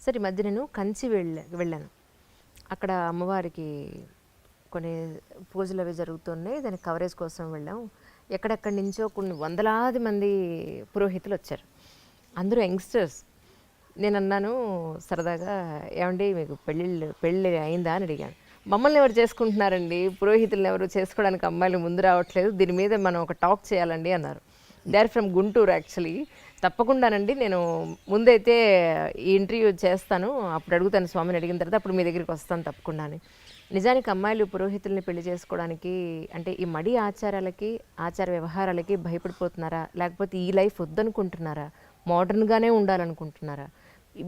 సరే, ఈ మధ్య నేను కంచి వెళ్ళాను. అక్కడ అమ్మవారికి కొన్ని పూజలు అవి జరుగుతున్నాయి. దానికి కవరేజ్ కోసం వెళ్ళాం. ఎక్కడెక్కడి నుంచో కొన్ని వందలాది మంది పురోహితులు వచ్చారు. అందరూ యంగ్స్టర్స్. నేను అన్నాను సరదాగా, ఏమండి మీకు పెళ్ళి అయిందా అని అడిగాను. మమ్మల్ని ఎవరు చేసుకుంటున్నారండి, పురోహితులను ఎవరు చేసుకోవడానికి అమ్మాయిలు ముందు రావట్లేదు, దీని మీద మనం ఒక టాక్ చేయాలండి అన్నారు. They are from Guntur actually. తప్పకుండానండి, నేను ముందైతే ఈ ఇంటర్వ్యూ చేస్తాను, అప్పుడు అడుగుతాను స్వామిని, అడిగిన తర్వాత అప్పుడు మీ దగ్గరికి వస్తాను తప్పకుండా అని. నిజానికి అమ్మాయిలు పురోహితుల్ని పెళ్లి చేసుకోవడానికి అంటే ఈ మడి ఆచారాలకి ఆచార వ్యవహారాలకి భయపడిపోతున్నారా, లేకపోతే ఈ లైఫ్ వద్దనుకుంటున్నారా, మోడర్న్గానే ఉండాలనుకుంటున్నారా?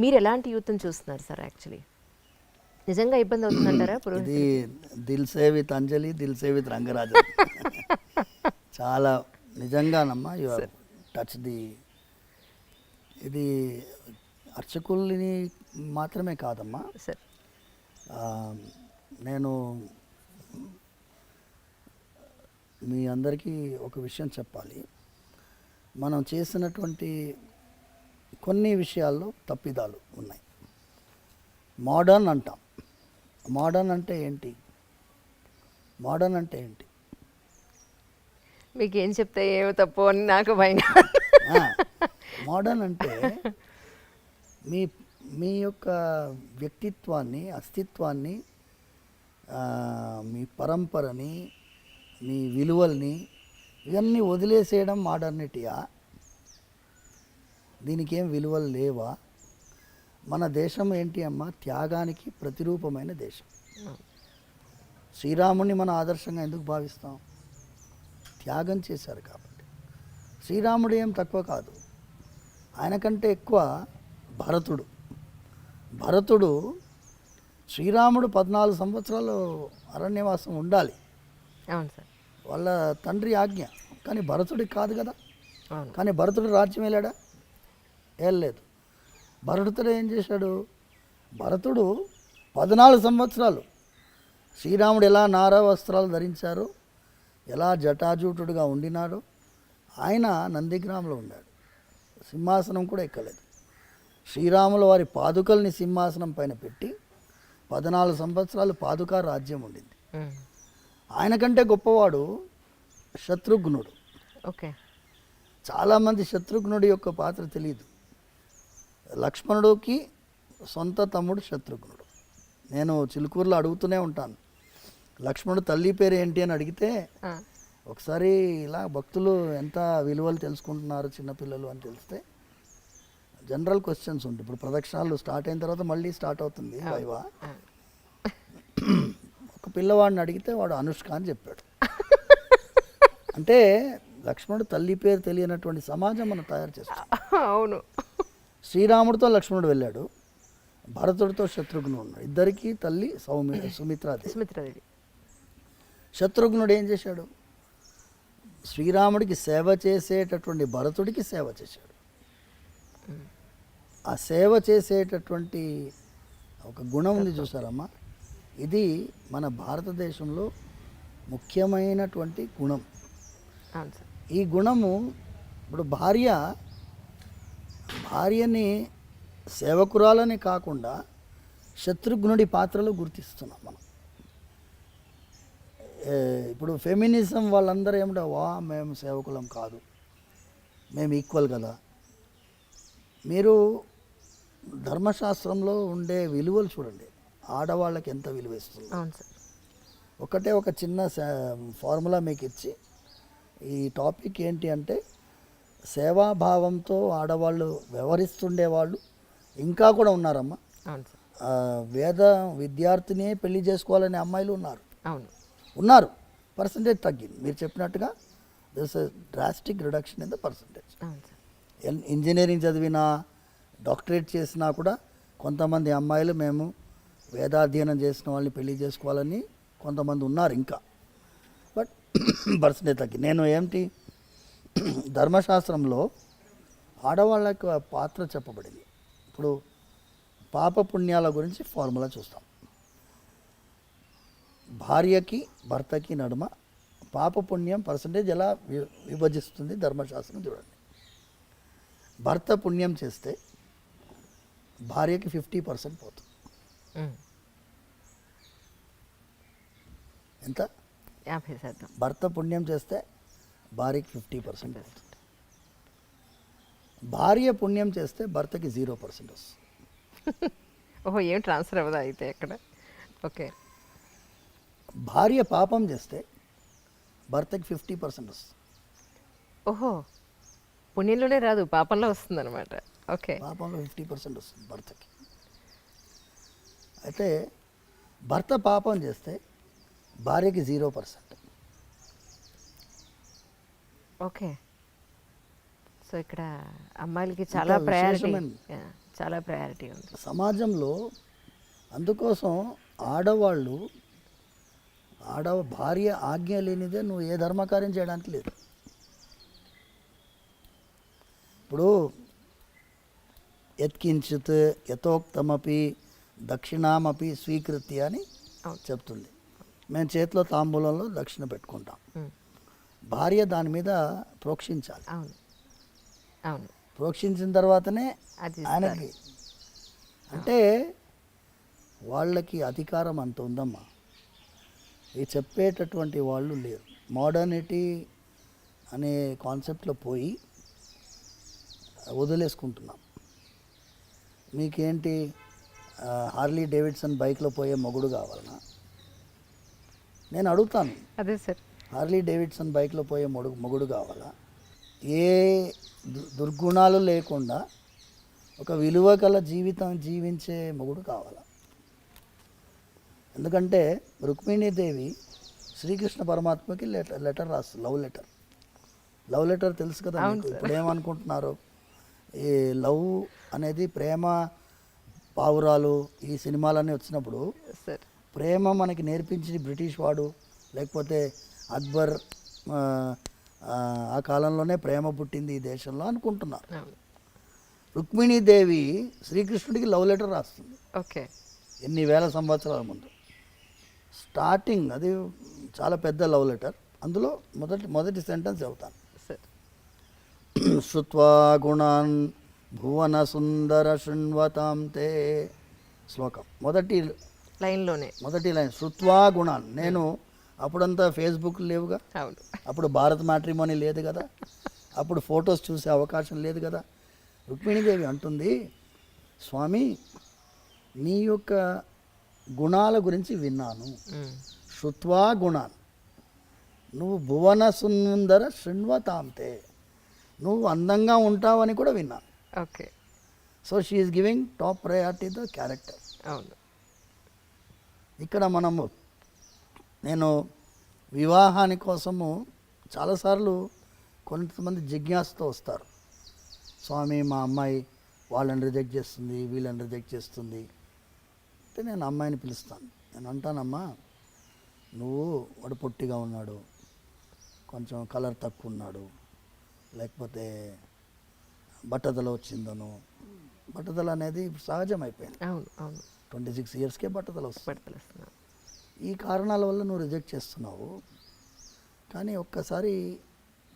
మీరు ఎలాంటి యూత్ని చూస్తున్నారు సార్? యాక్చువల్లీ నిజంగా ఇబ్బంది అవుతుందంటారా ఇది దిల్ సే విత్ అంజలి, దిల్ సే విత్ రంగరాజన్. చాలా నిజంగానమ్మా, యు ఆర్ టచ్ ది. ఇది అర్చకుల్ని మాత్రమే కాదమ్మా సార్. నేను మీ అందరికీ ఒక విషయం చెప్పాలి. మనం చేసినటువంటి కొన్ని విషయాల్లో తప్పిదాలు ఉన్నాయి. మోడర్న్ అంటాం. మోడర్న్ అంటే ఏంటి? మోడర్న్ అంటే ఏంటి? మీకు ఏం చెప్తే ఏమో తప్పు అని నాకు భయం. మోడర్న్ అంటే మీ మీ యొక్క వ్యక్తిత్వాన్ని, అస్తిత్వాన్ని, మీ పరంపరని, మీ విలువల్ని ఇవన్నీ వదిలేసేయడం మోడర్నిటీయా? దీనికి ఏం విలువలు లేవా? మన దేశం ఏంటి అమ్మా? త్యాగానికి ప్రతిరూపమైన దేశం. శ్రీరాముడిని మనం ఆదర్శంగా ఎందుకు భావిస్తాం? త్యాగం చేశారు కాబట్టి. శ్రీరాముడు ఏం తక్కువ కాదు, ఆయన కంటే ఎక్కువ భరతుడు. భరతుడు శ్రీరాముడు 14 సంవత్సరాలు అరణ్యవాసం ఉండాలి. అవును సార్. వాళ్ళ తండ్రి ఆజ్ఞ. కానీ భరతుడికి కాదు కదా. అవును. కానీ భరతుడు రాజ్యం వెళ్ళాడా? వెళ్ళలేదు. భరతుడు ఏం చేశాడు? భరతుడు 14 సంవత్సరాలు శ్రీరాముడు ఎలా నారా వస్త్రాలు ధరించారు, ఎలా జటాజూటుడుగా ఉండినాడు, ఆయన నందిగ్రామంలో ఉన్నాడు. సింహాసనం కూడా ఎక్కలేదు. శ్రీరాముల వారి పాదుకల్ని సింహాసనం పైన పెట్టి 14 సంవత్సరాలు పాదుకా రాజ్యం ఉండింది. ఆయన కంటే గొప్పవాడు శత్రుఘ్నుడు. ఓకే. చాలామంది శత్రుఘ్నుడి యొక్క పాత్ర తెలియదు. లక్ష్మణుడికి సొంత తమ్ముడు శత్రుఘ్నుడు. నేను చిలుకూరులో అడుగుతూనే ఉంటాను, లక్ష్మణుడు తల్లి పేరు ఏంటి అని అడిగితే, ఒకసారి ఇలా భక్తులు ఎంత విలువలు తెలుసుకుంటున్నారు చిన్నపిల్లలు అని తెలిస్తే జనరల్ క్వశ్చన్స్ ఉంటాయి. ఇప్పుడు ప్రదక్షిణాలు స్టార్ట్ అయిన తర్వాత మళ్ళీ స్టార్ట్ అవుతుంది వైవా. ఒక పిల్లవాడిని అడిగితే వాడు అనుష్క అని చెప్పాడు. అంటే లక్ష్మణుడు తల్లి పేరు తెలియనటువంటి సమాజం మనం తయారు చేస్తాం. అవును. శ్రీరాముడితో లక్ష్మణుడు వెళ్ళాడు, భరతుడితో శత్రుఘ్నుడు ఉన్నాడు. ఇద్దరికి తల్లి సుమిత్రాదేవి. శత్రుఘ్నుడు ఏం చేశాడు? శ్రీరాముడికి సేవ చేసేటటువంటి భరతుడికి సేవ చేశాడు. ఆ సేవ చేసేటటువంటి ఒక గుణం ఉంది చూసారమ్మా, ఇది మన భారతదేశంలో ముఖ్యమైనటువంటి గుణం. ఈ గుణము ఇప్పుడు భార్యని సేవకురాలని కాకుండా శత్రుఘ్నుడి పాత్రలో గుర్తిస్తున్నాం మనం. ఇప్పుడు ఫెమినిజం వాళ్ళందరూ ఏమిటో, మేము సేవకులం కాదు, మేము ఈక్వల్ కదా. మీరు ధర్మశాస్త్రంలో ఉండే విలువలు చూడండి, ఆడవాళ్ళకి ఎంత విలువ ఇస్తుంది. ఒకటే ఒక చిన్న ఫార్ములా మీకు ఇచ్చి, ఈ టాపిక్ ఏంటి అంటే, సేవాభావంతో ఆడవాళ్ళు వ్యవహరిస్తుండేవాళ్ళు ఇంకా కూడా ఉన్నారమ్మా. వేద విద్యార్థిని పెళ్లి చేసుకోవాలనే అమ్మాయిలు ఉన్నారు. పర్సంటేజ్ తగ్గింది. మీరు చెప్పినట్టుగా this drastic reduction in the percentage. Engineering చదివినా, డాక్టరేట్ చేసినా కూడా కొంతమంది అమ్మాయిలు మేము వేదాధ్యయనం చేసిన వాళ్ళని పెళ్లి చేసుకోవాలని కొంతమంది ఉన్నారు ఇంకా. బట్ పర్సంటేజ్ తగ్గింది. నేను ఏంటి, ధర్మశాస్త్రంలో ఆడవాళ్ళకి పాత్ర చెప్పబడింది. ఇప్పుడు పాప పుణ్యాల గురించి ఫార్ములా చూస్తాం. భార్యకి భర్తకి నడుమ పాప పుణ్యం పర్సంటేజ్ ఎలా విభజిస్తుంది ధర్మశాస్త్రం చూడండి. భర్త పుణ్యం చేస్తే భార్యకి 50% పోతుంది. ఎంత? 50%. భర్త పుణ్యం చేస్తే భార్యకి 50% వస్తుంది. భార్య పుణ్యం చేస్తే భర్తకి 0% వస్తుంది. ఓహో, ఏం ట్రాన్స్ఫర్ అవ్వదా అయితే ఎక్కడ? ఓకే. భార్య పాపం చేస్తే భర్తకి 50% వస్తుంది. ఓహో, పుణ్యంలోనే రాదు, పాపంలో వస్తుంది అనమాట. ఓకే. పాపంలో 50% వస్తుంది భర్తకి. అయితే భర్త పాపం చేస్తే భార్యకి 0%. ఓకే. సో ఇక్కడ అమ్మాయిలకి చాలా ఇంకా ప్రయారిటీ, విశేషమైన- చాలా ప్రయారిటీ ఉంది. సమాజంలో అందుకోసం ఆడవాళ్ళు భార్య ఆజ్ఞ లేనిదే నువ్వు ఏ ధర్మకార్యం చేయడానికి లేదు. ఇప్పుడు యత్కించిత్ యథోక్తమపి దక్షిణామపి స్వీకృత్య అని అవును. చెప్తుంది. మేము చేతిలో తాంబూలంలో దక్షిణ పెట్టుకుంటాం. ఉమ్. భార్య దాని మీద ప్రోక్షించాలి. అవును, అవును. ప్రోక్షించిన తర్వాతనే అది ఆయనకి, అంటే వాళ్ళకి అధికారం అంత ఉందమ్మా. ఇది చెప్పేటటువంటి వాళ్ళు లేరు. మోడర్నిటీ అనే కాన్సెప్ట్లో పోయి వదిలేసుకుంటున్నాం. మీకేంటి హార్లీ డేవిడ్సన్ బైక్లో పోయే మొగుడు కావాలనా? నేను అడుగుతాను, అదే సార్. హార్లీ డేవిడ్సన్ బైక్లో పోయే మొగుడు కావాలా? ఏ దుర్గుణాలు లేకుండా ఒక విలువ గల జీవితం జీవించే మొగుడు కావాలా? ఎందుకంటే రుక్మిణీదేవి శ్రీకృష్ణ పరమాత్మకి లెటర్ రాస్తుంది, లవ్ లెటర్ తెలుసు కదా మీకు. ఇప్పుడు ఏమనుకుంటున్నారు, ఈ లవ్ అనేది ప్రేమ పావురాలు ఈ సినిమాలన్నీ వచ్చినప్పుడు సార్, ప్రేమ మనకి నేర్పించి బ్రిటిష్ వాడు, లేకపోతే అక్బర్, ఆ కాలంలోనే ప్రేమ పుట్టింది ఈ దేశంలో అనుకుంటున్నారు. అవును. రుక్మిణీదేవి శ్రీకృష్ణుడికి లవ్ లెటర్ రాస్తుంది ఓకే. ఎన్ని వేల సంవత్సరాల ముందు. స్టార్టింగ్ అది చాలా పెద్ద లవ్ లెటర్. అందులో మొదటి సెంటెన్స్ చెబుతాను. సార్. శృత్వా గుణాన్ భువన సుందర శృణ్వతాం తే. శ్లోకం మొదటి లైన్ శృత్వా గుణాన్. నేను అప్పుడంతా ఫేస్బుక్ లేవుగా, అవును. అప్పుడు భారత్ మ్యాట్రిమోనీ లేదు కదా, అప్పుడు ఫొటోస్ చూసే అవకాశం లేదు కదా. రుక్మిణీదేవి అంటుంది, స్వామి నీ యొక్క గుణాల గురించి విన్నాను. శృత్వా గుణాన్, నువ్వు భువన సుందర శృణ్వతాంతే, నువ్వు అందంగా ఉంటావని కూడా విన్నాను. Okay. So she is giving top priority the character. అవును. ఇక్కడ నేను వివాహాని కోసము చాలాసార్లు కొంతమంది జిజ్ఞాసతో వస్తారు. స్వామి మా అమ్మాయి వాళ్ళని రిజెక్ట్ చేస్తుంది, వీళ్ళని రిజెక్ట్ చేస్తుంది అంటే నేను అమ్మాయిని పిలుస్తాను. నేను అంటానమ్మా, వాడు పొట్టిగా ఉన్నాడు, కొంచెం కలర్ తక్కువ ఉన్నాడు, లేకపోతే బట్టతల వచ్చిందను. బట్టతల అనేది సహజం అయిపోయింది. అవును, అవును. 26 ఇయర్స్కే బట్టతల వస్తుంది. వస్తున్నాను. ఈ కారణాల వల్ల నువ్వు రిజెక్ట్ చేస్తున్నావు. కానీ ఒక్కసారి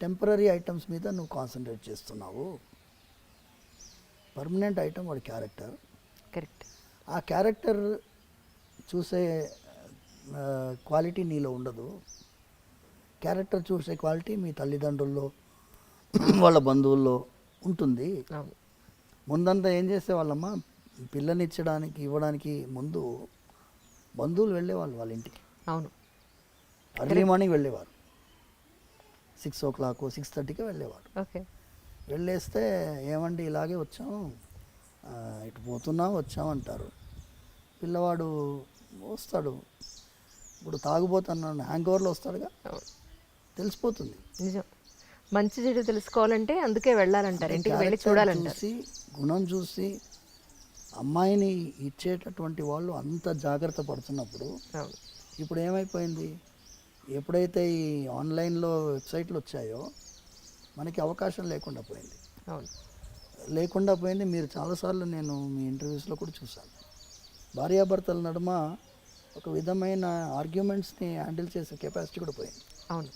టెంపరీ ఐటమ్స్ మీద నువ్వు కాన్సన్ట్రేట్ చేస్తున్నావు. పర్మనెంట్ ఐటమ్ వాడి క్యారెక్టర్. కరెక్ట్. ఆ క్యారెక్టర్ చూసే క్వాలిటీ నీలో ఉండదు. క్యారెక్టర్ చూసే క్వాలిటీ మీ తల్లిదండ్రుల్లో వాళ్ళ బంధువుల్లో ఉంటుంది. అవును. ముందంతా ఏం చేసేవాళ్ళమ్మా, పిల్లనిచ్చడానికి ఇవ్వడానికి ముందు బంధువులు వెళ్ళేవాళ్ళు వాళ్ళ ఇంటికి. అవును. అర్లీ మార్నింగ్ వెళ్ళేవారు, 6 o'clock 6:30కి వెళ్ళేవారు. ఓకే. వెళ్ళేస్తే ఏమండి ఇలాగే వచ్చాం, ఇటు వచ్చామంటారు. పిల్లవాడు వస్తాడు, ఇప్పుడు తాగుబోతున్నాను హ్యాంగ్ ఓవర్లో వస్తాడుగా, తెలిసిపోతుంది. నిజం. మంచి చెడు తెలుసుకోవాలంటే అందుకే వెళ్ళాలంటారు, ఇంటికి వెళ్ళి చూడాలంటారు. చూసి గుణం చూసి అమ్మాయిని ఇచ్చేటటువంటి వాళ్ళు అంత జాగ్రత్త పడుతున్నప్పుడు ఇప్పుడు ఏమైపోయింది, ఎప్పుడైతే ఈ ఆన్లైన్లో వెబ్సైట్లు వచ్చాయో మనకి అవకాశం లేకుండా పోయింది. లేకుండా పోయింది. మీరు చాలాసార్లు నేను మీ ఇంటర్వ్యూస్లో కూడా చూశాను, భార్యాభర్తల నడుమ ఒక విధమైన ఆర్గ్యుమెంట్స్ని హ్యాండిల్ చేసే కెపాసిటీ కూడా పోయింది. అవును.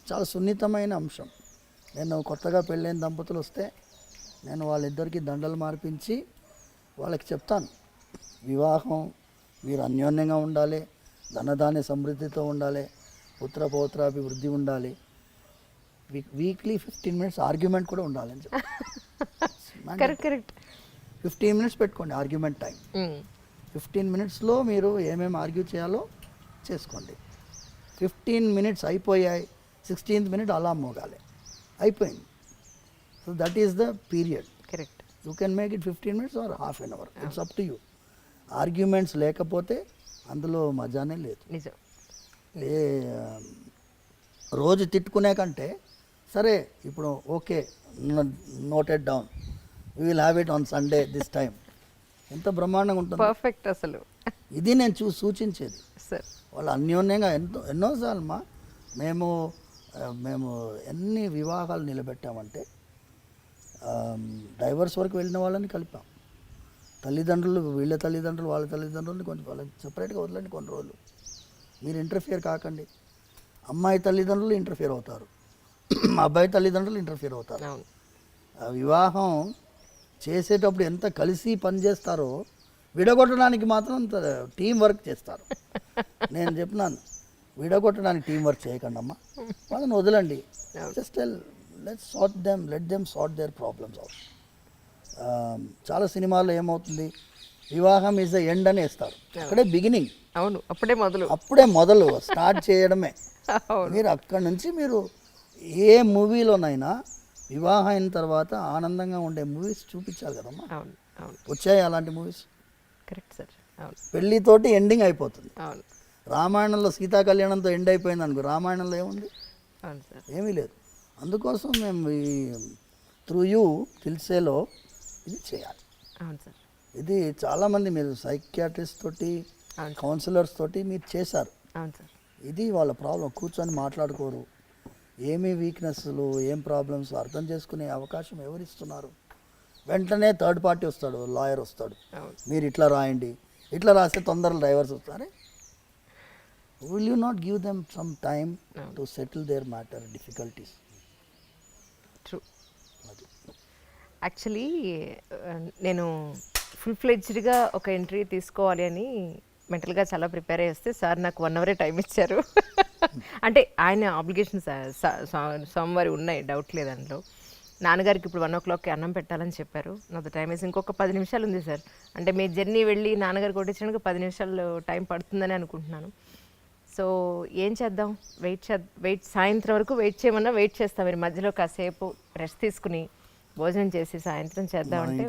చాలా సున్నితమైన అంశం. నేను కొత్తగా పెళ్ళైన దంపతులు వస్తే నేను వాళ్ళిద్దరికి దండలు మార్పించి వాళ్ళకి చెప్తాను, వివాహం మీరు అన్యోన్యంగా ఉండాలి, ధనధాన్య సమృద్ధితో ఉండాలి, పుత్ర పౌత్రాభివృద్ధి ఉండాలి, వీక్లీ 15 minutes ఆర్గ్యుమెంట్ కూడా ఉండాలని చెప్పి కరెక్ట్ కరెక్ట్ 15 minutes పెట్టుకోండి ఆర్గ్యుమెంట్ టైం. 15 minutesలో మీరు ఏమేమి ఆర్గ్యూ చేయాలో చేసుకోండి. 15 minutes అయిపోయాయి, 16th minute అలా మోగాలి, అయిపోయింది. So that is the period. Correct. You can make it 15 minutes or half an hour, it's up to you. Arguments లేకపోతే అందులో మజానే లేదు. నిజం. ఏ రోజు తిట్టుకునే కంటే సరే ఇప్పుడు okay noted down, we will have it on Sunday this time, ఎంత బ్రహ్మాండంగా ఉంటుంది. పర్ఫెక్ట్ అసలు. ఇది నేను సూచించేది. సార్ వాళ్ళు అన్యోన్యంగా ఎన్నోసార్లు మేము ఎన్ని వివాహాలు నిలబెట్టామంటే డైవర్స్ వరకు వెళ్ళిన వాళ్ళని కలిపాం. తల్లిదండ్రులు, వీళ్ళ తల్లిదండ్రులు వాళ్ళ తల్లిదండ్రులని కొంచెం వాళ్ళని సపరేట్గా వదలండి కొన్ని రోజులు, మీరు ఇంటర్ఫియర్ కాకండి. అమ్మాయి తల్లిదండ్రులు ఇంటర్ఫియర్ అవుతారు, అబ్బాయి తల్లిదండ్రులు ఇంటర్ఫియర్ అవుతారు. ఆ వివాహం చేసేటప్పుడు ఎంత కలిసి పనిచేస్తారో విడగొట్టడానికి మాత్రం అంత టీం వర్క్ చేస్తారు. నేను చెప్పినాను, విడగొట్టడానికి టీం వర్క్ చేయకండి అమ్మా, వాళ్ళని వదలండి. Just let them sort their problems out. చాలా సినిమాల్లో ఏమవుతుంది, వివాహం ఈజ్ ద ఎండ్ అని వేస్తారు, అక్కడే బిగినింగ్. అవును, అప్పుడే మొదలు స్టార్ట్ చేయడమే. మీరు అక్కడి నుంచి మీరు ఏ మూవీలోనైనా వివాహం అయిన తర్వాత ఆనందంగా ఉండే మూవీస్ చూపించాలి కదమ్మా. అవును అవును, వచ్చాయి అలాంటి మూవీస్. Correct sir. అవును, పెళ్ళితోటి ఎండింగ్ అయిపోతుంది. అవును రామాయణంలో సీతా కళ్యాణంతో ఎండ్ అయిపోయింది అనుకో, రామాయణంలో ఏముంది, అవును సార్, ఏమీ లేదు. అందుకోసం మేము ఈ త్రూ యూ కిల్సేలో ఇది చేయాలి. అవును సార్. ఇది చాలామంది మీరు సైకియాట్రిస్ట్ తోటి, కౌన్సిలర్స్ తోటి మీరు చేశారు. అవును సార్. ఇది వాళ్ళ ప్రాబ్లం, కూర్చొని మాట్లాడుకోరు, ఏమి వీక్నెస్లు ఏం ప్రాబ్లమ్స్ అర్థం చేసుకునే అవకాశం ఎవరిస్తున్నారు. వెంటనే థర్డ్ పార్టీ వస్తాడు, లాయర్ వస్తాడు, మీరు ఇట్లా రాయండి, ఇట్లా రాస్తే తొందరగా డైవర్స్ వస్తారు. Will you not give them some time to settle their matter difficulties. True. Actually నేను ఫుల్ ఫ్లెడ్జ్డ్గా ఒక ఎంట్రీ తీసుకోవాలి అని మెంటల్గా చాలా ప్రిపేర్ అయ్యి వస్తే సార్ నాకు 1 hour టైం ఇచ్చారు. అంటే ఆయన ఆబ్లిగేషన్స్ సోమవారం ఉన్నాయి, డౌట్ లేదు అందులో. నాన్నగారికి ఇప్పుడు 1 o'clockకి అన్నం పెట్టాలని చెప్పారు. నాతో టైం వేసి ఇంకొక 10 నిమిషాలు ఉంది సార్. అంటే మీ జర్నీ వెళ్ళి నాన్నగారు కొట్టించడానికి 10 నిమిషాలు టైం పడుతుందని అనుకుంటున్నాను. సో ఏం చేద్దాం, వెయిట్ సాయంత్రం వరకు వెయిట్ చేయమన్నా వెయిట్ చేస్తాం. మీరు మధ్యలో కాసేపు రెస్ట్ తీసుకుని భోజనం చేసి సాయంత్రం చేద్దామంటే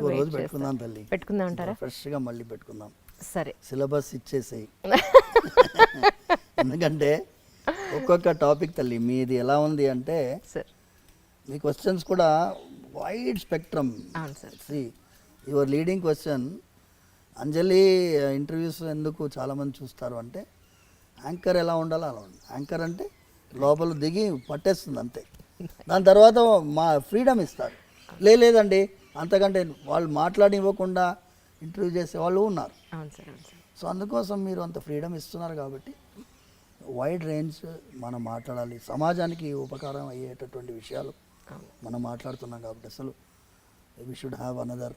పెట్టుకుందాం అంటారా? ఫ్రెష్గా మళ్ళీ పెట్టుకుందాం. సరే, సిలబస్ ఇచ్చేసేయి. ఎందుకంటే ఒక్కొక్క టాపిక్ తల్లి మీది ఎలా ఉంది అంటే సార్, మీ క్వశ్చన్స్ కూడా wide spectrum. Your leading question, Anjali interviews ఎందుకు చాలామంది చూస్తారు అంటే, యాంకర్ ఎలా ఉండాలో అలా ఉంది. యాంకర్ అంటే లోపల దిగి పట్టేస్తుంది అంతే, దాని తర్వాత మా ఫ్రీడమ్ ఇస్తారు. లేదండి, అంతకంటే వాళ్ళు మాట్లాడివ్వకుండా ఇంటర్వ్యూ చేసే వాళ్ళు ఉన్నారు. సో అందుకోసం మీరు అంత ఫ్రీడమ్ ఇస్తున్నారు కాబట్టి వైడ్ రేంజ్ మనం మాట్లాడాలి. సమాజానికి ఉపకారం అయ్యేటటువంటి విషయాలు మనం మాట్లాడుతున్నాం కాబట్టి అసలు వీ షుడ్ హ్యావ్ అనదర్